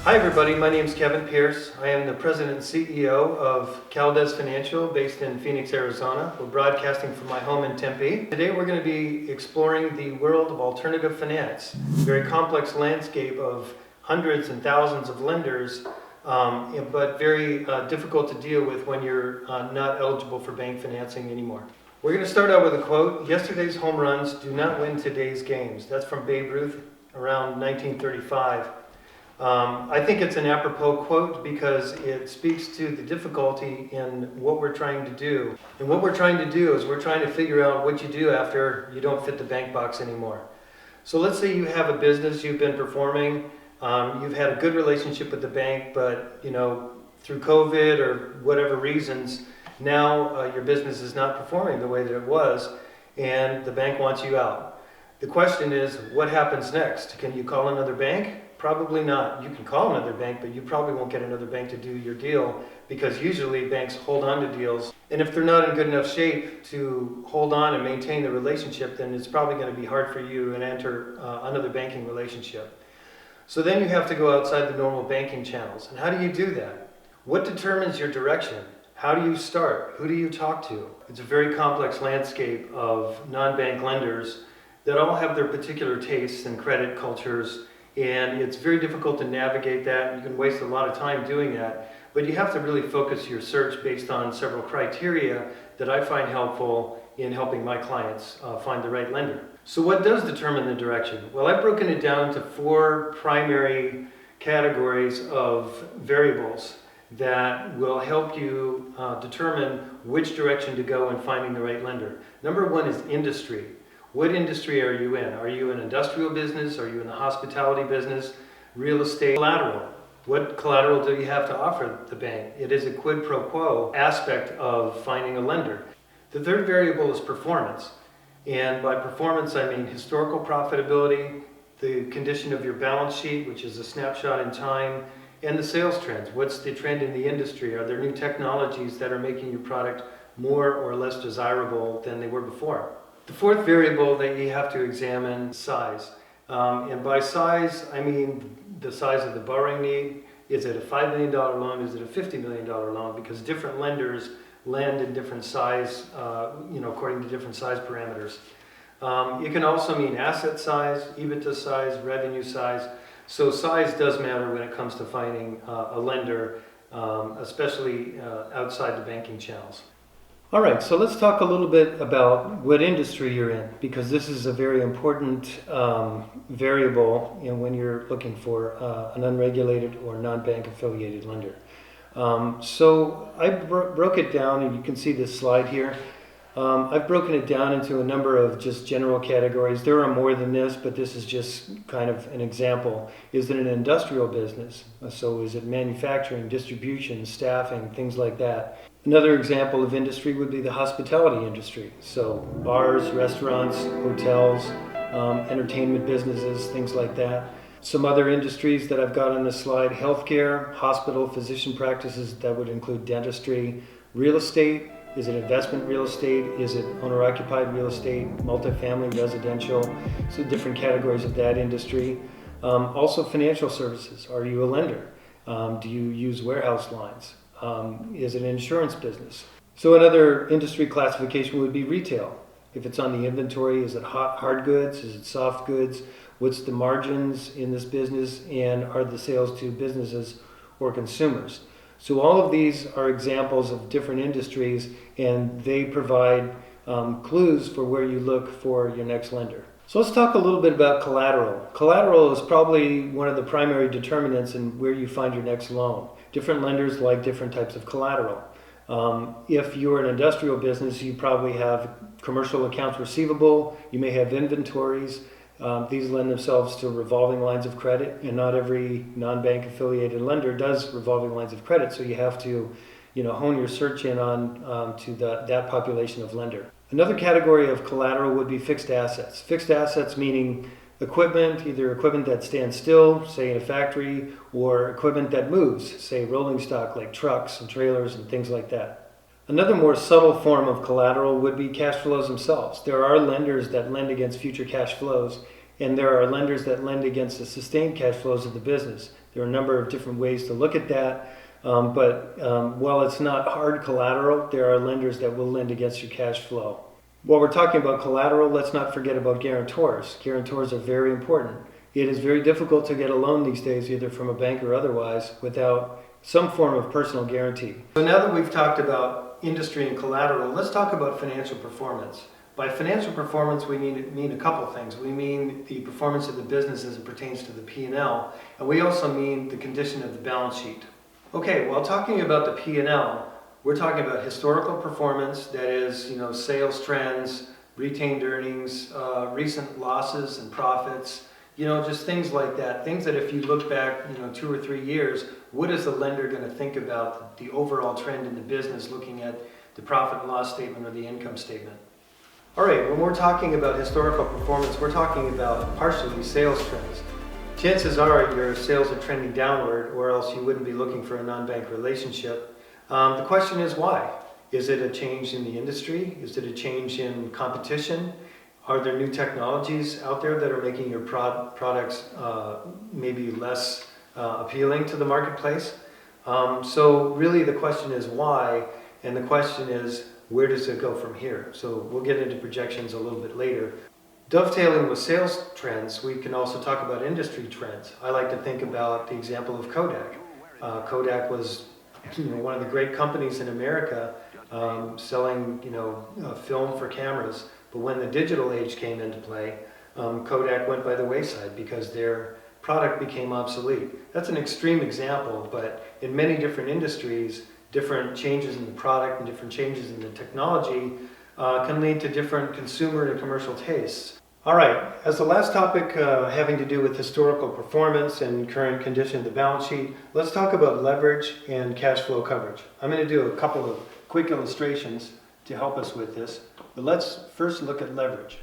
Hi everybody, my name is Kevin Pierce. I am the President and CEO of Caldez Financial based in Phoenix, Arizona. We're broadcasting from my home in Tempe. Today we're going to be exploring the world of alternative finance, a very complex landscape of hundreds and thousands of lenders, but very difficult to deal with when you're not eligible for bank financing anymore. We're going to start out with a quote: "Yesterday's home runs do not win today's games." That's from Babe Ruth around 1935. I think it's an apropos quote because it speaks to the difficulty in what we're trying to do. And what we're trying to do is we're trying to figure out what you do after you don't fit the bank box anymore. So let's say you have a business, you've been performing, you've had a good relationship with the bank, but through COVID or whatever reasons, now your business is not performing the way that it was, and the bank wants you out. The question is, what happens next? Can you call another bank? Probably not. You can call another bank, but you probably won't get another bank to do your deal because usually banks hold on to deals. And if they're not in good enough shape to hold on and maintain the relationship, then it's probably going to be hard for you to enter another banking relationship. So then you have to go outside the normal banking channels. And how do you do that? What determines your direction? How do you start? Who do you talk to? It's a very complex landscape of non-bank lenders that all have their particular tastes and credit cultures. And it's very difficult to navigate that. You can waste a lot of time doing that, but you have to really focus your search based on several criteria that I find helpful in helping my clients find the right lender. So what does determine the direction? Well, I've broken it down into 4 primary categories of variables that will help you determine which direction to go in finding the right lender. Number 1 is industry. What industry are you in? Are you an industrial business? Are you in the hospitality business? Real estate? Collateral. What collateral do you have to offer the bank? It is a quid pro quo aspect of finding a lender. The third variable is performance. And by performance, I mean historical profitability, the condition of your balance sheet, which is a snapshot in time, and the sales trends. What's the trend in the industry? Are there new technologies that are making your product more or less desirable than they were before? The fourth variable that you have to examine is size. And by size, I mean the size of the borrowing need. Is it a $5 million loan? Is it a $50 million loan? Because different lenders lend in different size, according to different size parameters. It can also mean asset size, EBITDA size, revenue size. So size does matter when it comes to finding a lender, especially outside the banking channels. All right, so let's talk a little bit about what industry you're in, because this is a very important variable when you're looking for an unregulated or non-bank affiliated lender. So I broke it down, and you can see this slide here. I've broken it down into a number of just general categories. There are more than this, but this is just kind of an example. Is it an industrial business? So is it manufacturing, distribution, staffing, things like that? Another example of industry would be the hospitality industry. So bars, restaurants, hotels, entertainment businesses, things like that. Some other industries that I've got on this slide: healthcare, hospital, physician practices, that would include dentistry, real estate. Is it investment real estate? Is it owner-occupied real estate, multifamily, residential? So different categories of that industry. Also financial services. Are you a lender? Do you use warehouse lines? Is it an insurance business? So another industry classification would be retail. If it's on the inventory, is it hard goods? Is it soft goods? What's the margins in this business? And are the sales to businesses or consumers? So all of these are examples of different industries, and they provide clues for where you look for your next lender. So let's talk a little bit about collateral. Collateral is probably one of the primary determinants in where you find your next loan. Different lenders like different types of collateral. If you're an industrial business, you probably have commercial accounts receivable, you may have inventories. These lend themselves to revolving lines of credit, and not every non-bank affiliated lender does revolving lines of credit, so you have to hone your search in on to that population of lender. Another category of collateral would be fixed assets. Fixed assets meaning equipment, either equipment that stands still, say in a factory, or equipment that moves, say rolling stock like trucks and trailers and things like that. Another more subtle form of collateral would be cash flows themselves. There are lenders that lend against future cash flows, and there are lenders that lend against the sustained cash flows of the business. There are a number of different ways to look at that. While it's not hard collateral, there are lenders that will lend against your cash flow. While we're talking about collateral, let's not forget about guarantors. Guarantors are very important. It is very difficult to get a loan these days, either from a bank or otherwise, without some form of personal guarantee. So now that we've talked about industry and collateral, let's talk about financial performance. By financial performance, we mean a couple things. We mean the performance of the business as it pertains to the P&L, and we also mean the condition of the balance sheet. Okay, while talking about the P&L, we're talking about historical performance, that is, sales trends, retained earnings, recent losses and profits, just things like that. Things that if you look back, 2 or 3 years, what is the lender going to think about the overall trend in the business looking at the profit and loss statement or the income statement? All right, when we're talking about historical performance, we're talking about partially sales trends. Chances are your sales are trending downward, or else you wouldn't be looking for a non-bank relationship. The question is why? Is it a change in the industry? Is it a change in competition? Are there new technologies out there that are making your products maybe less appealing to the marketplace? So really the question is why, and the question is where does it go from here? So we'll get into projections a little bit later. Dovetailing with sales trends, we can also talk about industry trends. I like to think about the example of Kodak. Kodak was one of the great companies in America selling film for cameras. But when the digital age came into play, Kodak went by the wayside because their product became obsolete. That's an extreme example, but in many different industries, different changes in the product and different changes in the technology can lead to different consumer and commercial tastes. All right, as the last topic having to do with historical performance and current condition of the balance sheet, let's talk about leverage and cash flow coverage. I'm going to do a couple of quick illustrations to help us with this, but let's first look at leverage.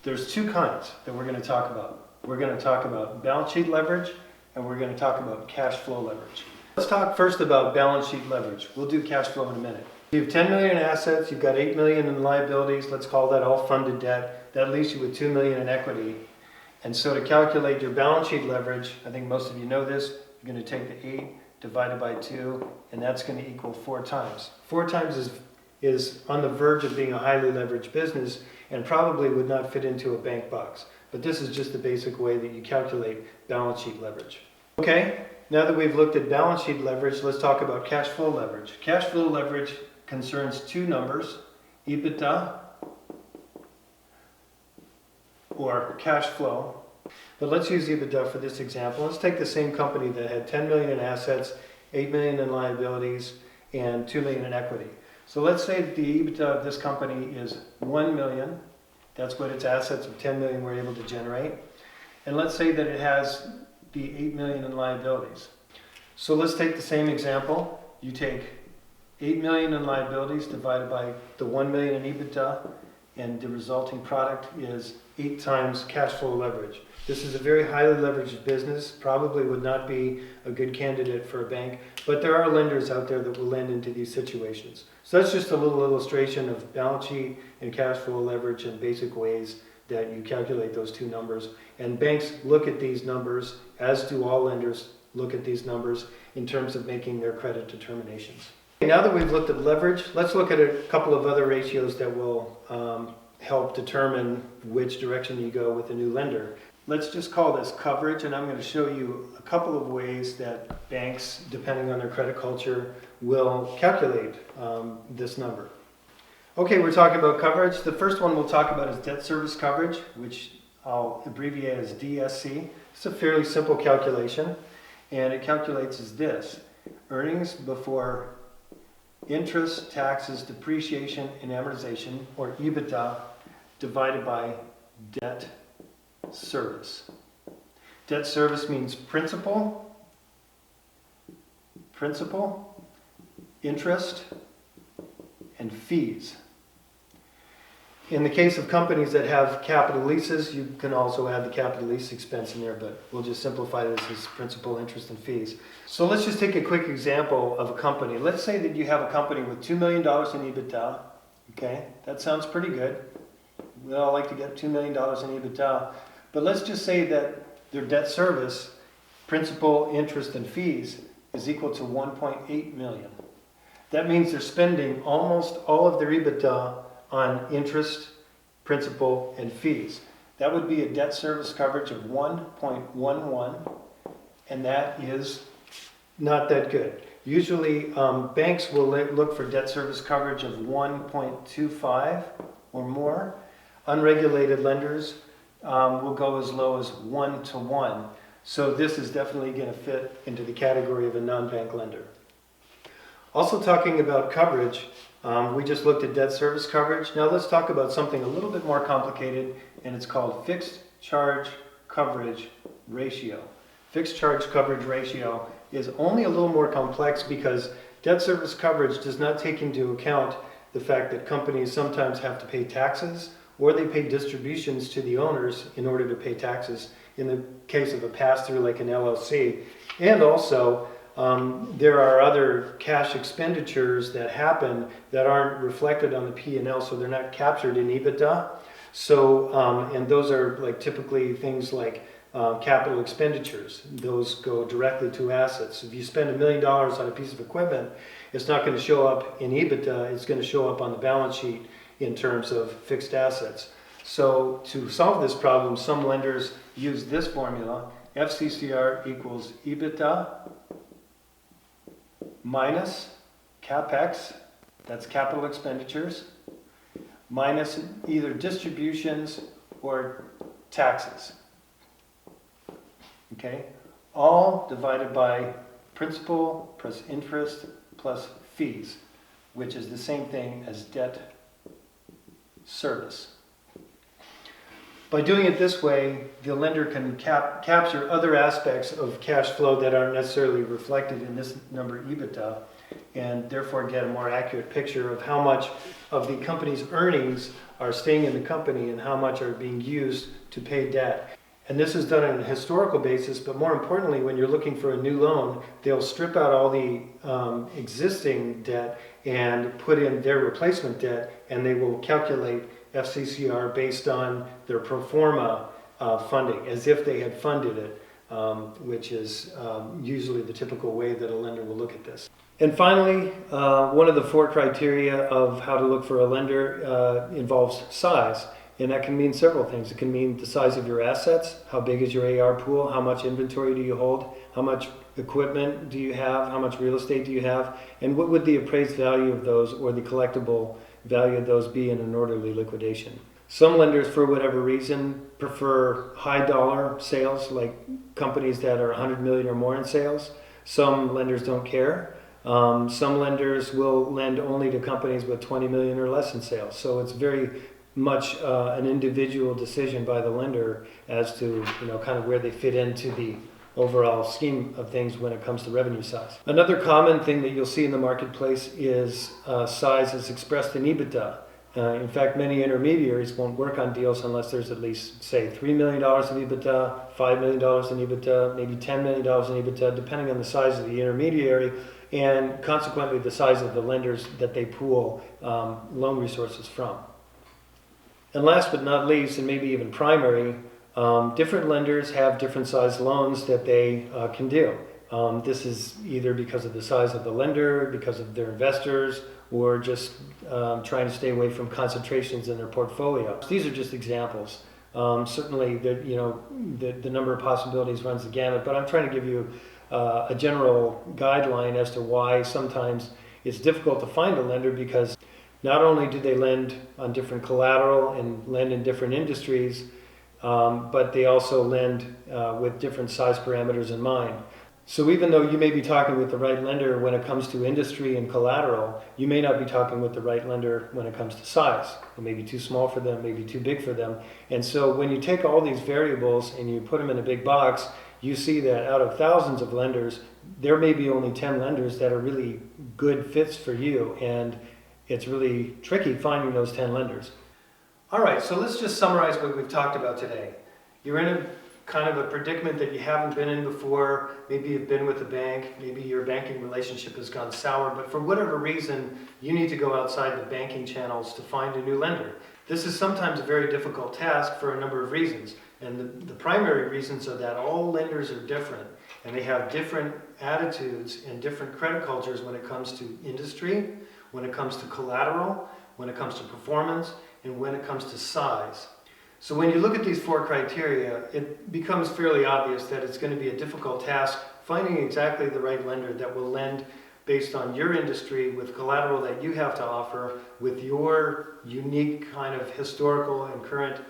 There's two kinds that we're going to talk about. We're going to talk about balance sheet leverage and we're going to talk about cash flow leverage. Let's talk first about balance sheet leverage. We'll do cash flow in a minute. You have 10 million in assets, you've got 8 million in liabilities, let's call that all funded debt. That leaves you with 2 million in equity. And so to calculate your balance sheet leverage, I think most of you know this, you're going to take the 8 divided by 2, and that's going to equal 4 times. 4 times is on the verge of being a highly leveraged business and probably would not fit into a bank box. But this is just the basic way that you calculate balance sheet leverage. Okay, now that we've looked at balance sheet leverage, let's talk about cash flow leverage. Cash flow leverage concerns two numbers, EBITDA or cash flow. But let's use EBITDA for this example. Let's take the same company that had 10 million in assets, 8 million in liabilities, and 2 million in equity. So let's say that the EBITDA of this company is 1 million. That's what its assets of 10 million were able to generate. And let's say that it has the 8 million in liabilities. So let's take the same example. You take 8 million in liabilities divided by the 1 million in EBITDA, and the resulting product is 8 times cash flow leverage. This is a very highly leveraged business, probably would not be a good candidate for a bank, but there are lenders out there that will lend into these situations. So that's just a little illustration of balance sheet and cash flow leverage and basic ways that you calculate those two numbers. And banks look at these numbers, as do all lenders look at these numbers in terms of making their credit determinations. Now that we've looked at leverage, let's look at a couple of other ratios that will help determine which direction you go with a new lender. Let's just call this coverage, and I'm going to show you a couple of ways that banks, depending on their credit culture, will calculate this number. Okay, we're talking about coverage. The first one we'll talk about is debt service coverage, which I'll abbreviate as DSC. It's a fairly simple calculation, and it calculates as this: earnings before interest, taxes, depreciation, and amortization, or EBITDA, divided by debt service. Debt service means principal, interest, and fees. In the case of companies that have capital leases, you can also add the capital lease expense in there, but we'll just simplify this as principal, interest, and fees. So let's just take a quick example of a company. Let's say that you have a company with $2 million in EBITDA. Okay, that sounds pretty good. We all like to get $2 million in EBITDA. But let's just say that their debt service principal, interest, and fees is equal to 1.8 million. That means they're spending almost all of their EBITDA on interest, principal, and fees. That would be a debt service coverage of 1.11, and that is not that good. Usually banks will look for debt service coverage of 1.25 or more. Unregulated lenders will go as low as 1 to 1. So this is definitely going to fit into the category of a non-bank lender. Also talking about coverage, we just looked at debt service coverage. Now let's talk about something a little bit more complicated, and it's called fixed charge coverage ratio. Fixed charge coverage ratio is only a little more complex because debt service coverage does not take into account the fact that companies sometimes have to pay taxes or they pay distributions to the owners in order to pay taxes in the case of a pass-through like an LLC. And also, there are other cash expenditures that happen that aren't reflected on the P&L, so they're not captured in EBITDA. So, and those are like typically things like capital expenditures. Those go directly to assets. If you spend $1 million on a piece of equipment, it's not going to show up in EBITDA, it's going to show up on the balance sheet in terms of fixed assets. So to solve this problem, some lenders use this formula: FCCR equals EBITDA minus CapEx, that's capital expenditures, minus either distributions or taxes. Okay, all divided by principal plus interest plus fees, which is the same thing as debt service. By doing it this way, the lender can capture other aspects of cash flow that aren't necessarily reflected in this number EBITDA, and therefore get a more accurate picture of how much of the company's earnings are staying in the company and how much are being used to pay debt. And this is done on a historical basis, but more importantly, when you're looking for a new loan, they'll strip out all the existing debt and put in their replacement debt, and they will calculate FCCR based on their pro forma funding, as if they had funded it, which is usually the typical way that a lender will look at this. And finally, one of the 4 criteria of how to look for a lender involves size. And that can mean several things. It can mean the size of your assets, how big is your AR pool, how much inventory do you hold, how much equipment do you have, how much real estate do you have, and what would the appraised value of those or the collectible value of those be in an orderly liquidation. Some lenders, for whatever reason, prefer high dollar sales, like companies that are 100 million or more in sales. Some lenders don't care. Some lenders will lend only to companies with 20 million or less in sales. So it's very much an individual decision by the lender as to kind of where they fit into the overall scheme of things when it comes to revenue size. Another common thing that you'll see in the marketplace is size as expressed in EBITDA. In fact, many intermediaries won't work on deals unless there's at least, say, $3 million in EBITDA, $5 million in EBITDA, maybe $10 million in EBITDA, depending on the size of the intermediary and consequently the size of the lenders that they pool loan resources from. And last but not least, and maybe even primary, different lenders have different size loans that they can do. This is either because of the size of the lender, because of their investors, or just trying to stay away from concentrations in their portfolio. These are just examples. Certainly, the number of possibilities runs the gamut, but I'm trying to give you a general guideline as to why sometimes it's difficult to find a lender, because not only do they lend on different collateral and lend in different industries, but they also lend with different size parameters in mind. So even though you may be talking with the right lender when it comes to industry and collateral, you may not be talking with the right lender when it comes to size. It may be too small for them, maybe too big for them. And so when you take all these variables and you put them in a big box, you see that out of thousands of lenders, there may be only 10 lenders that are really good fits for you. And it's really tricky finding those 10 lenders. All right, so let's just summarize what we've talked about today. You're in a kind of a predicament that you haven't been in before. Maybe you've been with a bank, maybe your banking relationship has gone sour, but for whatever reason, you need to go outside the banking channels to find a new lender. This is sometimes a very difficult task for a number of reasons. And the primary reasons are that all lenders are different. And they have different attitudes and different credit cultures when it comes to industry, when it comes to collateral, when it comes to performance, and when it comes to size. So when you look at these four criteria, it becomes fairly obvious that it's going to be a difficult task finding exactly the right lender that will lend based on your industry with collateral that you have to offer with your unique kind of historical and current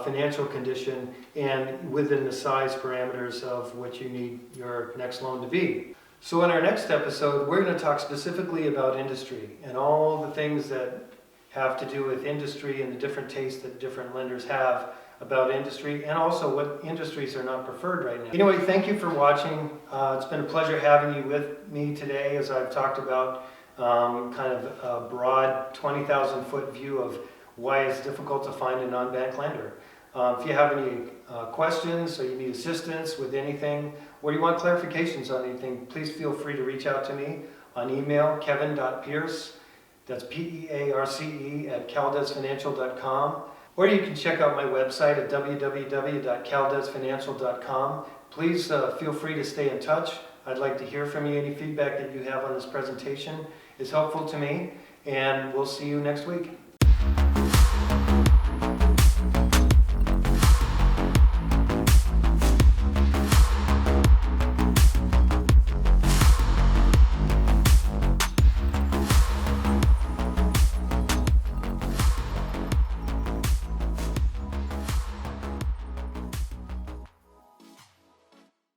financial condition and within the size parameters of what you need your next loan to be. So in our next episode, we're going to talk specifically about industry and all the things that have to do with industry and the different tastes that different lenders have about industry, and also what industries are not preferred right now. Anyway, thank you for watching. It's been a pleasure having you with me today as I've talked about kind of a broad 20,000 foot view of why it's difficult to find a non-bank lender. If you have any questions or you need assistance with anything, or you want clarifications on anything, please feel free to reach out to me on email, kevin.pierce, that's P-E-A-R-C-E @caldezfinancial.com. Or you can check out my website at www.caldezfinancial.com. Please feel free to stay in touch. I'd like to hear from you. Any feedback that you have on this presentation is helpful to me, and we'll see you next week.